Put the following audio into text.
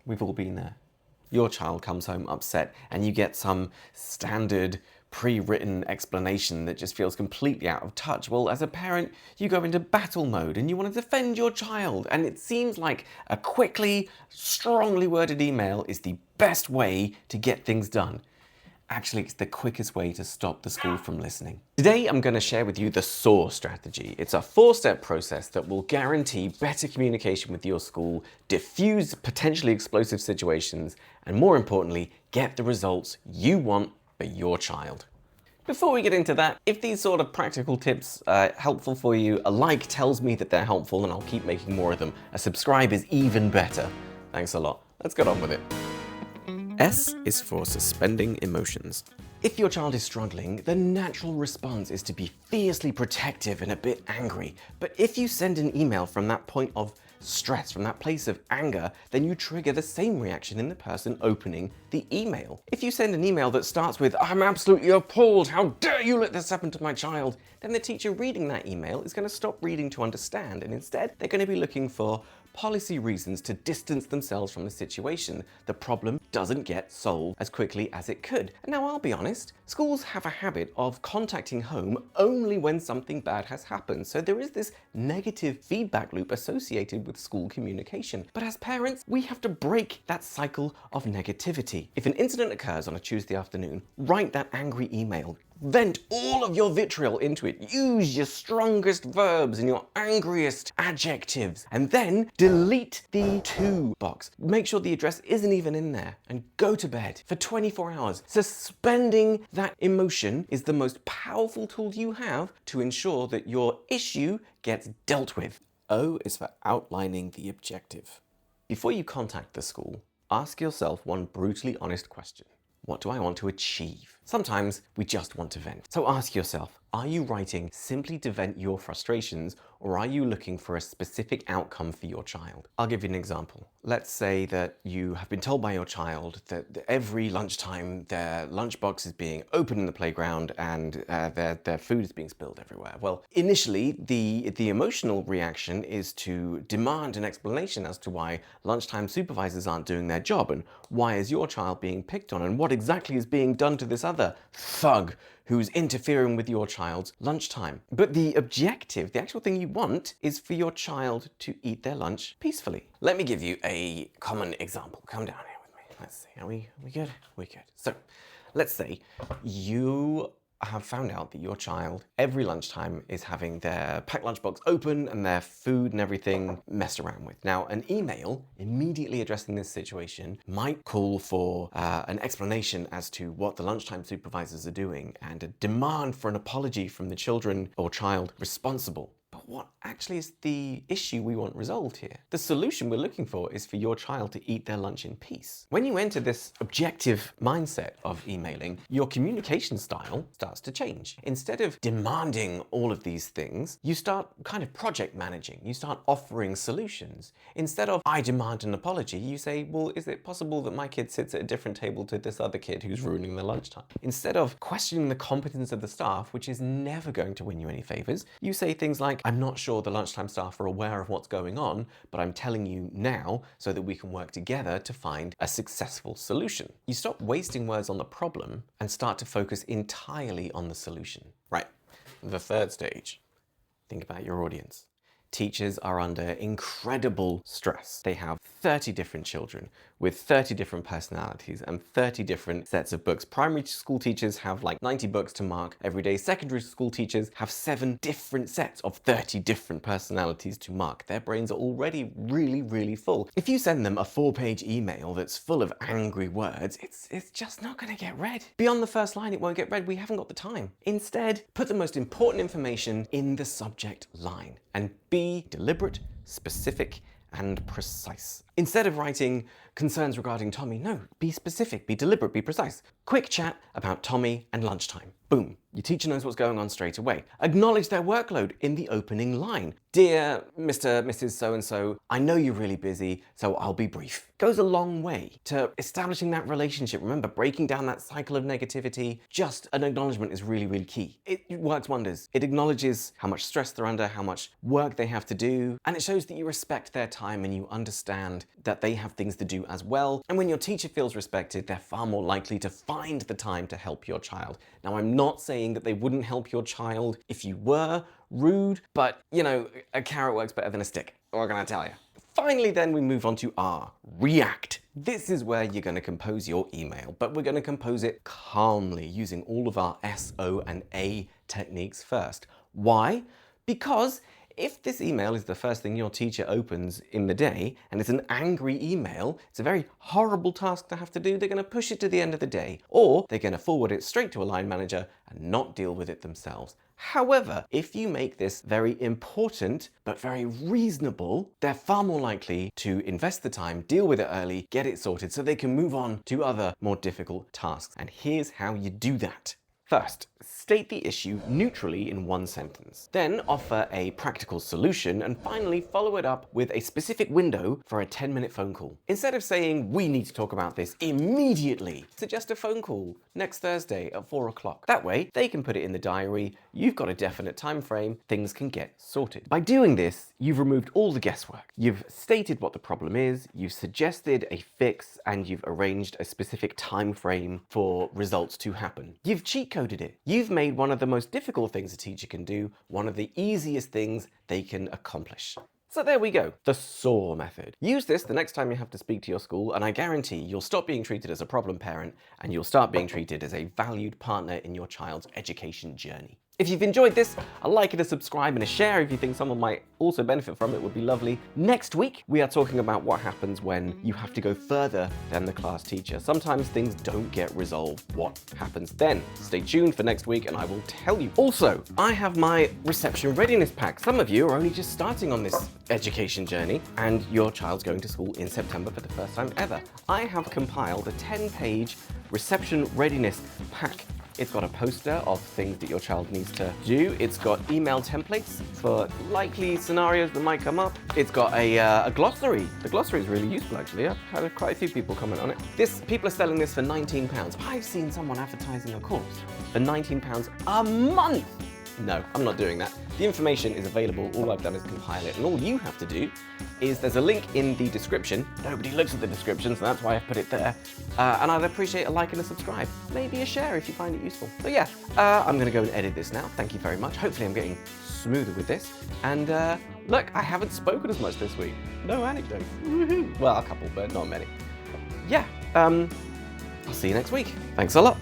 We've all been there. Your child comes home upset and you get some standard pre-written explanation that just feels completely out of touch. Well, as a parent, you go into battle mode and you want to defend your child. And it seems like a quickly, strongly worded email is the best way to get things done. Actually, it's the quickest way to stop the school from listening. Today, I'm going to share with you the SOAR strategy. It's a 4-step process that will guarantee better communication with your school, diffuse potentially explosive situations, and more importantly, get the results you want for your child. Before we get into that, if these sort of practical tips are helpful for you, a like tells me that they're helpful and I'll keep making more of them. A subscribe is even better. Thanks a lot. Let's get on with it. S is for suspending emotions. If your child is struggling, the natural response is to be fiercely protective and a bit angry. But if you send an email from that point of stress, from that place of anger, then you trigger the same reaction in the person opening the email. If you send an email that starts with, "I'm absolutely appalled, how dare you let this happen to my child," then the teacher reading that email is going to stop reading to understand, and instead they're going to be looking for policy reasons to distance themselves from the situation. The problem doesn't get solved as quickly as it could. And now I'll be honest, schools have a habit of contacting home only when something bad has happened. So there is this negative feedback loop associated with school communication. But as parents, we have to break that cycle of negativity. If an incident occurs on a Tuesday afternoon, write that angry email. Vent all of your vitriol into it. Use your strongest verbs and your angriest adjectives. And then delete the to box. Make sure the address isn't even in there and go to bed for 24 hours. Suspending that emotion is the most powerful tool you have to ensure that your issue gets dealt with. O is for outlining the objective. Before you contact the school, ask yourself one brutally honest question. What do I want to achieve? Sometimes we just want to vent. So ask yourself, are you writing simply to vent your frustrations, or are you looking for a specific outcome for your child? I'll give you an example. Let's say that you have been told by your child that every lunchtime their lunchbox is being opened in the playground and their food is being spilled everywhere. Well, initially, the emotional reaction is to demand an explanation as to why lunchtime supervisors aren't doing their job, and why is your child being picked on, and what exactly is being done to this other thug who's interfering with your child's lunchtime. But the objective, the actual thing you want, is for your child to eat their lunch peacefully. Let me give you a common example. Come down here with me. Let's see. Are we good? We're good. So let's say you have found out that your child every lunchtime is having their packed lunchbox open and their food and everything messed around with. Now, an email immediately addressing this situation might call for an explanation as to what the lunchtime supervisors are doing and a demand for an apology from the children or child responsible. But what actually is the issue we want resolved here? The solution we're looking for is for your child to eat their lunch in peace. When you enter this objective mindset of emailing, your communication style starts to change. Instead of demanding all of these things, you start kind of project managing. You start offering solutions. Instead of, "I demand an apology," you say, "Well, is it possible that my kid sits at a different table to this other kid who's ruining their lunchtime?" Instead of questioning the competence of the staff, which is never going to win you any favors, you say things like, "I'm not sure the lunchtime staff are aware of what's going on, but I'm telling you now so that we can work together to find a successful solution." You stop wasting words on the problem and start to focus entirely on the solution. Right, the third stage. Think about your audience. Teachers are under incredible stress. They have 30 different children with 30 different personalities and 30 different sets of books. Primary school teachers have like 90 books to mark every day. Secondary school teachers have 7 different sets of 30 different personalities to mark. Their brains are already really, really full. If you send them a 4-page email that's full of angry words, it's just not going to get read. Beyond the first line, it won't get read. We haven't got the time. Instead, put the most important information in the subject line and be deliberate, specific, and precise. Instead of writing concerns regarding Tommy, no, be specific, be deliberate, be precise. Quick chat about Tommy and lunchtime. Boom, your teacher knows what's going on straight away. Acknowledge their workload in the opening line. "Dear Mr. Mrs. So-and-so, I know you're really busy, so I'll be brief." Goes a long way to establishing that relationship. Remember, breaking down that cycle of negativity, just an acknowledgement is really, really key. It works wonders. It acknowledges how much stress they're under, how much work they have to do, and it shows that you respect their time and you understand understand that they have things to do as well. And when your teacher feels respected, they're far more likely to find the time to help your child. Now, I'm not saying that they wouldn't help your child if you were rude, but you know, a carrot works better than a stick. What can I tell you? Finally, then we move on to R, react. This is where you're going to compose your email, but we're going to compose it calmly using all of our S, O, and A techniques first. Why? Because if this email is the first thing your teacher opens in the day and it's an angry email, it's a very horrible task to have to do. They're going to push it to the end of the day, or they're going to forward it straight to a line manager and not deal with it themselves. However, if you make this very important but very reasonable, they're far more likely to invest the time, deal with it early, get it sorted so they can move on to other more difficult tasks. And here's how you do that. First, state the issue neutrally in one sentence. Then offer a practical solution, and finally follow it up with a specific window for a 10-minute phone call. Instead of saying, we need to talk about this immediately, suggest a phone call next Thursday at 4 o'clock. That way, they can put it in the diary, you've got a definite time frame, things can get sorted. By doing this, you've removed all the guesswork. You've stated what the problem is, you've suggested a fix, and you've arranged a specific time frame for results to happen. You've cheat coded it. You've made one of the most difficult things a teacher can do, one of the easiest things they can accomplish. So there we go, the SOAR method. Use this the next time you have to speak to your school, and I guarantee you'll stop being treated as a problem parent and you'll start being treated as a valued partner in your child's education journey. If you've enjoyed this, a like and a subscribe and a share if you think someone might also benefit from it would be lovely. Next week, we are talking about what happens when you have to go further than the class teacher. Sometimes things don't get resolved. What happens then? Stay tuned for next week and I will tell you. Also, I have my reception readiness pack. Some of you are only just starting on this education journey and your child's going to school in September for the first time ever. I have compiled a 10-page reception readiness pack. It's got a poster of things that your child needs to do. It's got email templates for likely scenarios that might come up. It's got a glossary. The glossary is really useful, actually. I've had quite a few people comment on it. People are selling this for £19. I've seen someone advertising a course for £19 a month. No, I'm not doing that. The information is available. All I've done is compile it. And all you have to do is there's a link in the description. Nobody looks at the description, so that's why I've put it there. And I'd appreciate a like and a subscribe. Maybe a share if you find it useful. So yeah, I'm going to go and edit this now. Thank you very much. Hopefully I'm getting smoother with this. And look, I haven't spoken as much this week. No anecdotes. Woohoo. Well, a couple, but not many. Yeah, I'll see you next week. Thanks a lot.